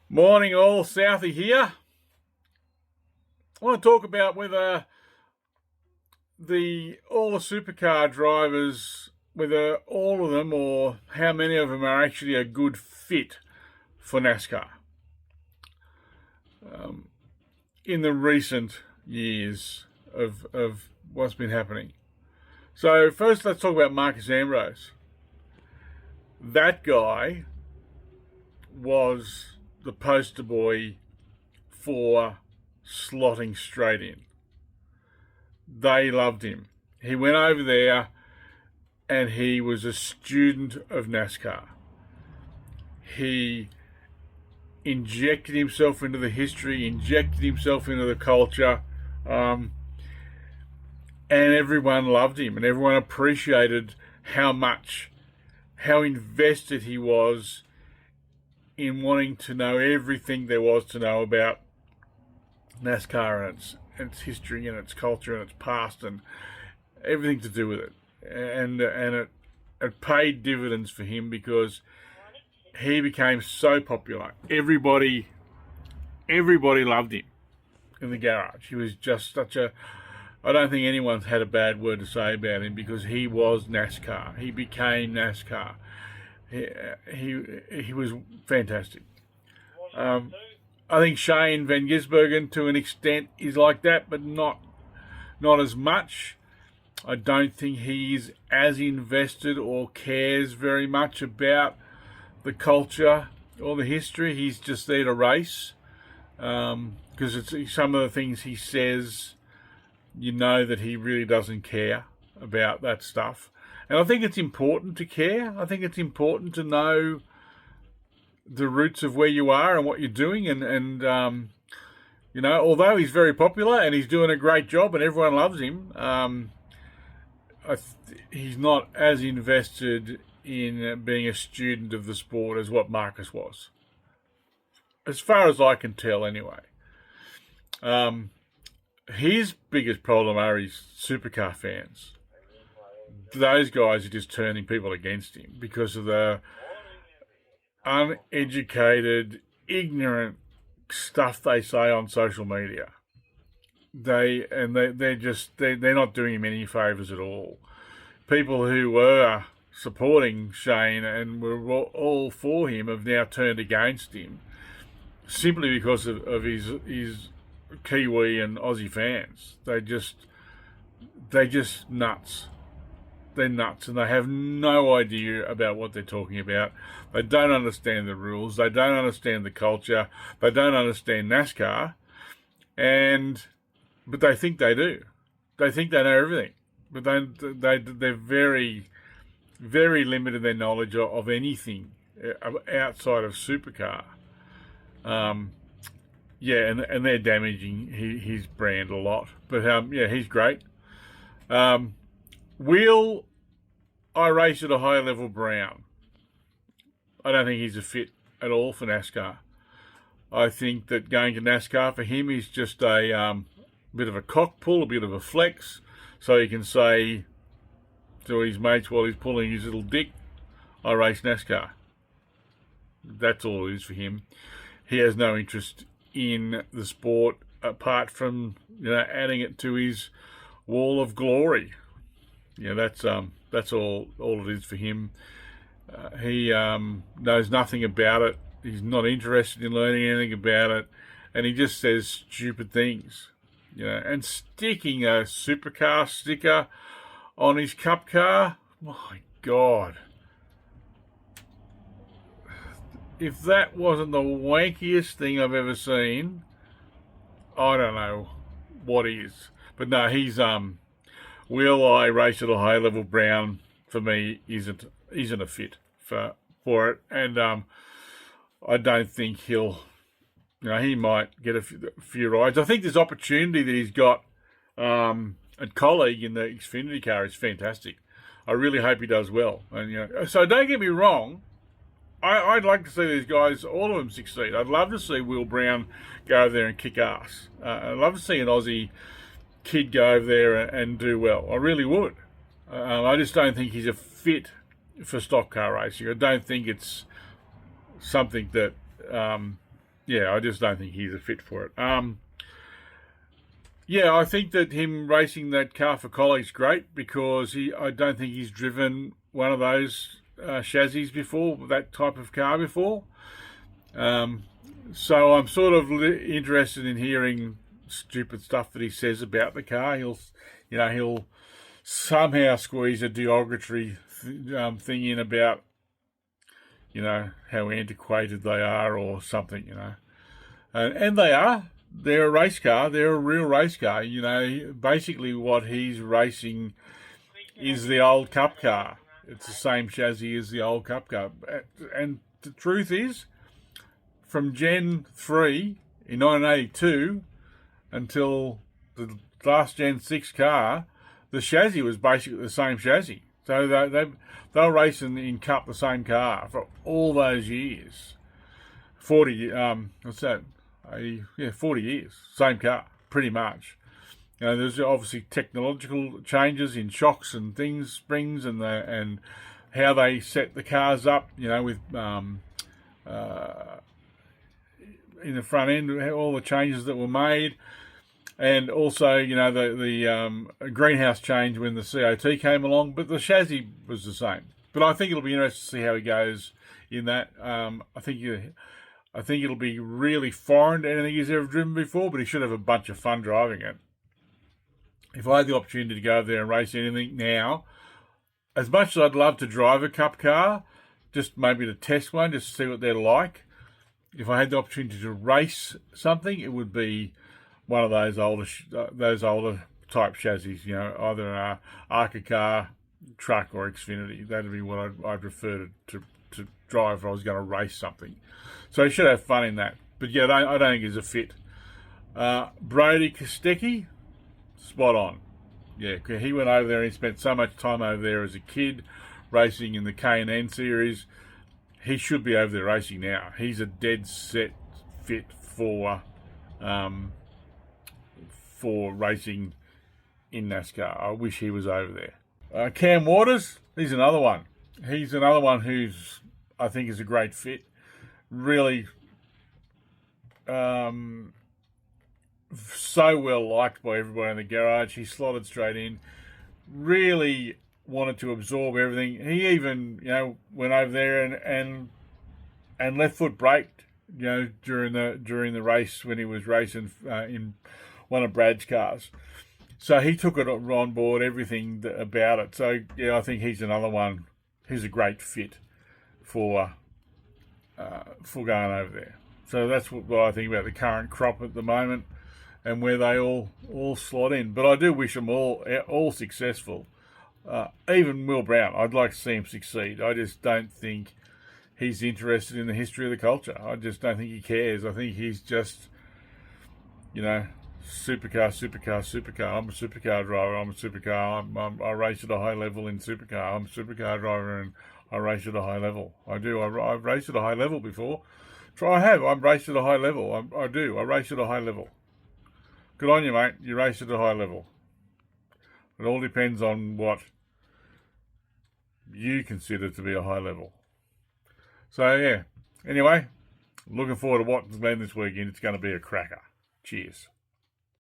Morning all, Southie here. I want to talk about whether all the supercar drivers, whether all of them or how many of them are actually a good fit for NASCAR in the recent years of what's been happening. So first let's talk about Marcus Ambrose. That guy was the poster boy for slotting straight in. They loved him. He went over there and he was a student of NASCAR. He injected himself into the history, injected himself into the culture, and everyone loved him and everyone appreciated how invested he was in wanting to know everything there was to know about NASCAR and its history and its culture and its past and everything to do with it. And it paid dividends for him because he became so popular. Everybody loved him in the garage. He was just I don't think anyone's had a bad word to say about him because he was NASCAR. He became NASCAR. He was fantastic. I think Shane Van Gisbergen, to an extent, is like that, but not as much. I don't think he's as invested or cares very much about the culture or the history. He's just there to race because it's some of the things he says. You know that he really doesn't care about that stuff. And I think it's important to care. I think it's important to know the roots of where you are and what you're doing. And although he's very popular and he's doing a great job and everyone loves him, he's not as invested in being a student of the sport as what Marcus was. As far as I can tell, anyway. His biggest problem are his supercar fans. Those guys are just turning people against him because of the uneducated, ignorant stuff they say on social media. They're not doing him any favours at all. People who were supporting Shane and were all for him have now turned against him simply because of his Kiwi and Aussie fans. They're just nuts. They're nuts and they have no idea about what they're talking about. They don't understand the rules. They don't understand the culture. They don't understand NASCAR. But they think they do. They think they know everything. But they're very, very limited in their knowledge of anything outside of Supercar. And they're damaging his brand a lot. But he's great. Will I race at a high level Brown? I don't think he's a fit at all for NASCAR. I think that going to NASCAR for him is just a bit of a cock pull, a bit of a flex, so he can say to his mates while he's pulling his little dick, I race NASCAR. That's all it is for him. He has no interest in the sport apart from adding it to his wall of glory. That's all it is for him. He knows nothing about it. He's not interested in learning anything about it, and he just says stupid things. And sticking a Supercar sticker on his cup car, my God. If that wasn't the wankiest thing I've ever seen, I don't know what is. But no, he's will I race at a high level Brown for me isn't a fit for it, and I don't think he'll. He might get a few rides. I think this opportunity that he's got at Colleague in the Xfinity car is fantastic. I really hope he does well. And so don't get me wrong. I'd like to see these guys, all of them, succeed. I'd love to see Will Brown go over there and kick ass. I'd love to see an Aussie kid go over there and do well. I really would. I just don't think he's a fit for stock car racing. I don't think it's something that yeah, I just don't think he's a fit for it. Yeah, I think that him racing that car for Colley's great because I don't think he's driven one of those chassis before, that type of car before. So I'm sort of interested in hearing stupid stuff that he says about the car. He'll somehow squeeze a derogatory thing in about, how antiquated they are or something, and they are. They're a race car. They're a real race car. Basically what he's racing is the old Cup car. It's the same chassis as the old Cup car. And the truth is, from Gen 3 in 1982 until the last Gen 6 car, the chassis was basically the same chassis. So they were racing in Cup the same car for all those years. 40, what's that? 40 years, same car, pretty much. There's obviously technological changes in shocks and things, springs, and how they set the cars up. With in the front end, all the changes that were made, and also the greenhouse change when the COT came along. But the chassis was the same. But I think it'll be interesting to see how he goes in that. I think it'll be really foreign to anything he's ever driven before, but he should have a bunch of fun driving it. If I had the opportunity to go over there and race anything now, as much as I'd love to drive a Cup car, just maybe to test one, just to see what they're like, if I had the opportunity to race something, it would be one of those older type chassis, either an Arca car, truck, or Xfinity. That'd be what I'd prefer to drive if I was going to race something. So he should have fun in that. But yeah, I don't think he's a fit. Brody Kostecki, spot on. Yeah, he went over there and he spent so much time over there as a kid racing in the K&N series. He should be over there racing now. He's a dead set fit for racing in NASCAR. I wish he was over there. Cam Waters, he's another one. He's another one who's, I think, is a great fit. Really so well liked by everybody in the garage. He slotted straight in. Really wanted to absorb everything. He even, went over there and left foot braked, during the race when he was racing in one of Brad's cars. So he took it on board, everything about it. So yeah, I think he's another one. He's a great fit for going over there. So that's what I think about the current crop at the moment and where they all slot in. But I do wish them all successful. Even Will Brown, I'd like to see him succeed. I just don't think he's interested in the history of the culture. I just don't think he cares. I think he's just, supercar. I'm a supercar driver. I race at a high level in supercar. I'm a supercar driver and I race at a high level. I do. I've raced at a high level before. I've raced at a high level. I do. I race at a high level. Good on you, mate. You race at a high level. It all depends on what you consider to be a high level. So, yeah. Anyway, looking forward to what's been this weekend. It's going to be a cracker. Cheers.